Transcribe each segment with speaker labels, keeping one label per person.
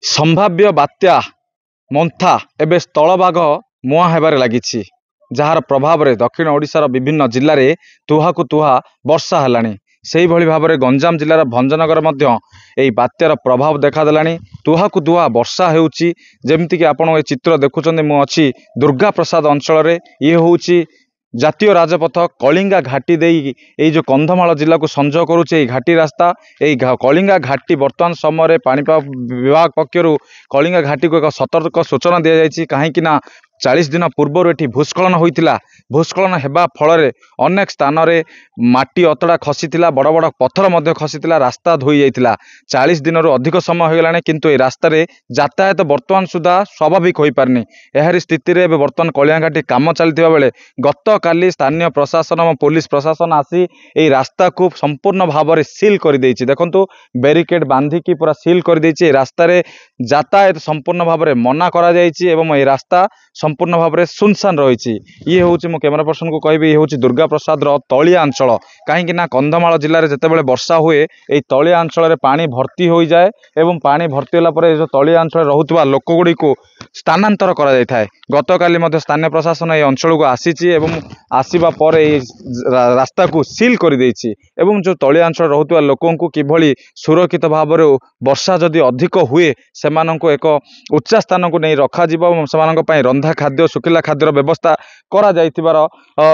Speaker 1: संभाव्य बात्या मंथा एवं स्थलभाग मुहां हेबारे लागिछि जार प्रभाव में दक्षिण ओडिशार विभिन्न जिले में तुहाकु तुहा वर्षा हेलानी। सेही भली भाव में गंजाम जिलार भंजनगर मध्य एही बात्यार प्रभाव देखादेलानी। तुहाकु तुहा वर्षा हेउछि। जेमिति कि आपण ए चित्र देखुछन्ते मु अछि दुर्गा प्रसाद अंचल रे। ये होउछि जातीय राजपथ कलिंगा घाटी देई एई जो कंधमाल जिला को संजोग करुचे एई घाटी रास्ता। एई कलिंगा घाटी वर्तमान समय पाणीपाग विभाग पक्षरु कलिंगा घाटी को एक सतर्क सूचना दिया जायछि। काहेकि ना 40 दिन पूर्व एटी भूस्खलन होइतिला। भूस्खलन हेबा फल अनेक स्थान रे माटी अतड़ा खसीतिला, बड़ बड़ पत्थर मध्य खसीतिला, रास्ता धोई जाइतिला। 40 दिन रु अधिक समय हो गलानी किंतु ए रास्ता रे यातायात वर्तमान सुधा स्वाभाविक होई पारनी। एहारी स्थिति रे वर्तमान कलिंगा घाटी काम चलतिबा बेले गत काली स्थानीय प्रशासन और पुलिस प्रशासन आसी ए रास्ता को संपूर्ण भाव में सील कर देइछि। देखंतु बैरिकेड बांधिकी पूरा सील कर देइछि। रास्ता रे यातायात संपूर्ण भाव में मना करा जाइछि एवं ए रास्ता संपूर्ण भाव में सुनसान रही। ये हूँ मो कैमरा पर्सन को कहबी, ये हूँ दुर्गा प्रसाद तलिया अंचल। कहीं कंधमाल जिले में जिते वर्षा हुए ये तलिया अंचल में पानी भर्ती हो जाए एवं पानी भर्ती होला जो तलिया अंचल रहुतबा लोक गुड़ी को स्थानांतर करा जाय थाए। गत काली मध्य स्थानीय प्रशासन ये अंचल को आसीची एवं आसीबा पर ए रास्ता को सील कर देइछि एवं जो तलिया अंचल रहुतबा लोकों को किभली सुरक्षित भाव में वर्षा जदि अधिक हुए सेमानंको एक उच्च स्थान को नहीं रखा जिवो एवं सेमानंको पय रंधा खाद्य सुखिला खाद्यर व्यवस्था करा जाइतिबार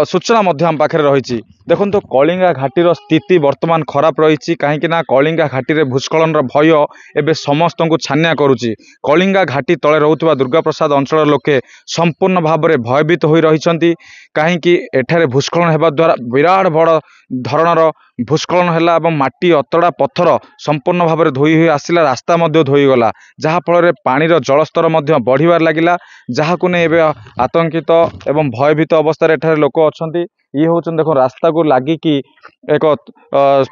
Speaker 1: सूचना मध्य हम पाखे रही। देखो कलिंगा घाटीर स्थिति वर्तमान खराब रही। कहीं कलिंगा घाटी में भूस्खलन भय एवं समस्त को छानिया करुच्ची। कलिंगा घाटी तले रोकथुवा दुर्गा प्रसाद अंचल लोके संपूर्ण भाव में भयभीत हो रही। कहीं एठारे भूस्खलन हेबा द्वारा विराट बड़ धरणर भूस्खलन हैला एवं माटी अतड़ा पत्थर संपूर्ण भाव में धोई हुई आसिला। रास्ता मध्य धोईगला जहाँफल पानीर जलस्तर बढ़िबार लगिला। जहां नहीं एवं आतंकित एवं भयभीत अवस्था एठारे लोक अच्छा। ये हूँ देखो रास्ता को लगिकी एक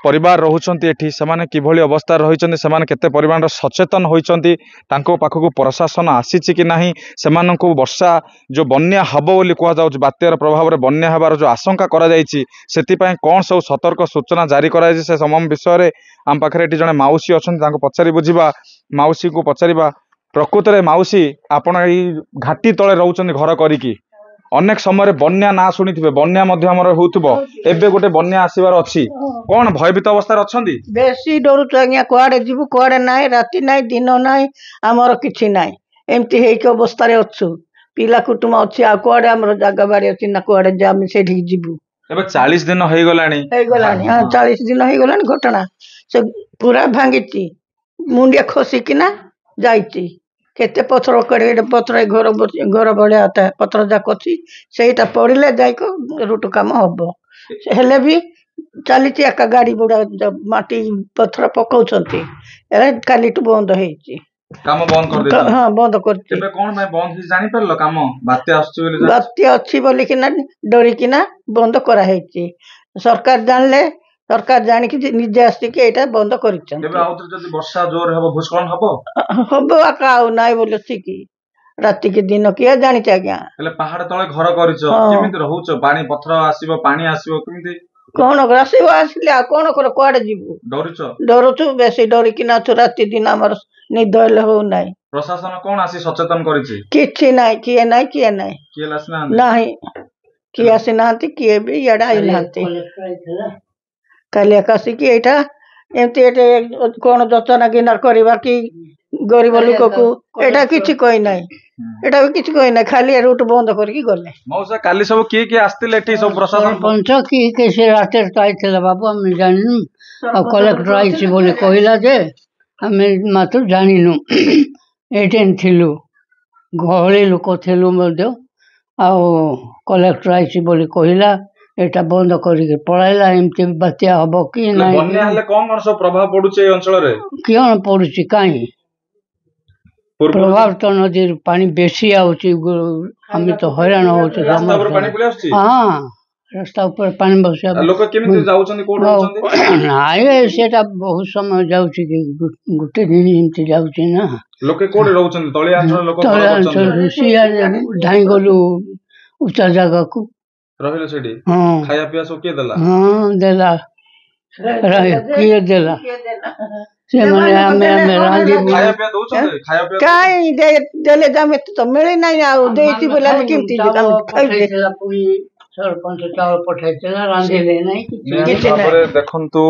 Speaker 1: परिवार रोचंती एठी सेमाने किभली अवस्था रही सेमाने केते परिमाण सचेतन होइचंती तांको पाखकु प्रशासन आसीची कि नाही सेमानंकु वर्षा जो बन्या हबो बोली कुआ जाउछ बात्यार प्रभाव रे बन्या हेबार जो आशंका करा जायछि सेति पय कोन सब सतर्क सूचना जारी करा जायछि से समम विषय रे आम पाखरे एठी जने माउसी अछंती तांको पचारि बुझिबा। माउसी को पचारिबा प्रकृत रे माउसी आपण एई घाटी तळे रहउचंती घर करिकी अनेक समय बन्या ना शुणी बन्या एबे गोटे बन्या आसबार अच्छी कौन भयभीत अवस्था अच्छा
Speaker 2: बेसी डरुच आज्ञा कुआडे जीवु कुआडे नाई राति नाई दिन नाई आमर किछि नाई एमती हेक अवस्था अच्छु पिला कुटुम अच्छी आ कुआडे आमर जागा बाड़ी अच्छी ना कुआडे जामी सेठी जीवु।
Speaker 1: एबे 40 दिन हो गलानी
Speaker 2: हां 40 दिन हो गलानी घटना से पूरा भांगिची मुंडिया खसिकिना जाइची केते पथर कड़े पथर घर घर बढ़िया होता है पथर जाक अच्छी से पड़े जाक रुट कम हम हेले भी चली एका गाड़ी बुढ़ा माटी पथर पकाउछंती काली बंद
Speaker 1: काम बंद कर दे।
Speaker 2: हाँ बंद कर
Speaker 1: कौन भाई बंद ही जानी परलो काम बात्या
Speaker 2: अच्छी बोली किना डरी किना बंद करा हेची। सरकार जानले सरकार जानिक निजे आसिक एटा बंद करिछन।
Speaker 1: एबे आउत जदी वर्षा जोर हेबो भूस्खलन हबो
Speaker 2: हबो आका आउ नाइ बोलछि कि राति के दिन किया जानि छ आज्ञा।
Speaker 1: हेले पहाड़ तळे घर करिछो किमिति रहउछो पानी पत्थर आसीबो पानी आसीबो किमिति
Speaker 2: कोन आसीबो आसिले आ कोन कर कोआडे जीवु
Speaker 1: डरुछो
Speaker 2: डरुछु बेसी डरी किना छु राति दिन हमर निदल हो नाइ।
Speaker 1: प्रशासन कोन आसी सचेतन करिछि
Speaker 2: किछि नाइ किए
Speaker 1: लासना
Speaker 2: नाही किए आसिनांती किए भी यडा नांती काली आकाशी कि एटा एमती एटे कोन जोचना गिना करबा कि गरीब लोक को एटा किछि कोइ नाइ एटा भी किछि कोइ नाइ खाली रूट बंद करके गले।
Speaker 1: मौसा काली सब की आस्तिले एठी सब प्रशासन
Speaker 3: पंच की कैसे राते आइथिला बाबू हम जानिनु आ कलेक्टर आइछि बोली कहिला जे हम मात्र जानिनु एटेन थिलु गहळे लोक थिलु मध्य आ कलेक्टर आइछि बोली कहिला एटा बंद करके पळाइला एमती बात्या हबो कि नाही
Speaker 1: बन्या हले कोन सब प्रभाव पडुचे ए अंचल रे
Speaker 3: कियन पडुची काई प्रभाव तो नदी पानी बेसी आउची हम तो हैरान होउछ
Speaker 1: रास्ता पर पानी पले आछी।
Speaker 3: हां रास्ता ऊपर पानी बसिया
Speaker 1: लोक केमिति जाउछन कोड होउछन
Speaker 3: नाइ सेटा बहुत समय जाउची कि गुटे दिन एमती जाउची ना
Speaker 1: लोके कोड रहउछन तळे अंचल लोक
Speaker 3: सिया ढाई गलु उच्च जगह को
Speaker 1: रहिले सेठी खाया पिया सब के देला
Speaker 3: हां देला रहे किए देला से माने आमे रांधिबू
Speaker 1: खाया पिया दउछन्ते खाया पिया
Speaker 2: काई देले जामे तो मिले नहीं आ देती बोले हम केमती खाइबे
Speaker 3: पुरी सरपंच चावल पठाइला रांधिले नहीं
Speaker 2: କିଛି ନାହିଁ।
Speaker 1: भाବରେ देखंतु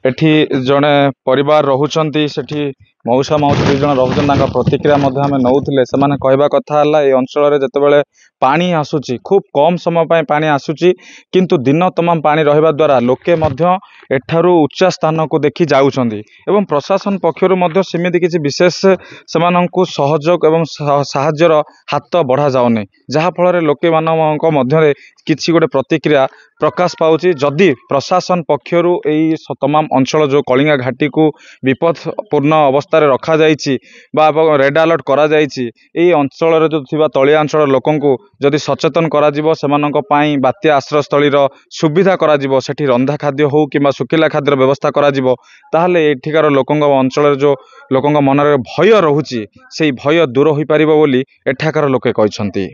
Speaker 1: एठी जणे परिवार रहुचंती सेठी मौसा मौसी दुई जण रहुचन तांका प्रतिक्रिया मध्ये हमें नउथिले सेमाने कहबा कथा हला ए अंचल रे जतेबेले पानी आसुची खूब कम समय पाए पानी आसुची किंतु दिन तमाम पानी रहिबा द्वारा लोके मध्ये एठारु उच्च स्थान को देखि जाउछंती एवं प्रशासन पक्षरु मध्ये समिति किछि विशेष सेमानंकु सहयोग एवं साहाय्यर हाथ बढ़ा जाउनी जहा फल रे लोके मानक मध्ये किछि गोटे प्रतिक्रिया प्रकाश पाउची जदि प्रशासन पक्षरु एई तमाम अंचल जो कलिंगा घाटी को विपदपूर्ण अवस्था रे रखा जाइछि बा रेड अलर्ट करा जाइछि एई अंचल रे जो थिबा तळिया अंचल लोकंकु जदि सचेतन करा जिवो सेमानक पई बात्या आश्रय स्थली रो सुविधा करा जिवो सेठी रंधा खाद्य हो किबा सुकिला खाद्यर व्यवस्था करा जिवो ताहले एठिकार लोकंक अंचल रे जो लोकंक मन रे भय रहुछि सेई भय दूर होई परिबो बोली एठाकार लोके कहछंती।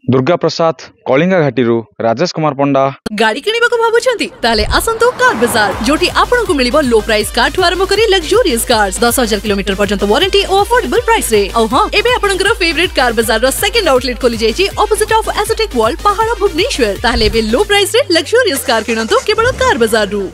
Speaker 1: दुर्गा प्रसाद कलिंगा घाटीरू राजेश कुमार पंडा
Speaker 4: गाड़ी किनिबा को भाबुछंती ताले आसंतो कार बाजार जोटी आपन को मिलिबो लो प्राइस कार ठु आरंभ करी लग्जरियस कार्स 10,000 किलोमीटर पर्यंत वारंटी और अफोर्डेबल प्राइस रे औ हां एबे आपनकर फेवरेट कार बाजार रो सेकंड आउटलेट खोली जाईची ऑपोजिट ऑफ एस्थेटिक वर्ल्ड पहाड़ भुवनेश्वर ताले बे लो प्राइस रे लग्जरियस कार किनंतो केवल कार बाजार रू।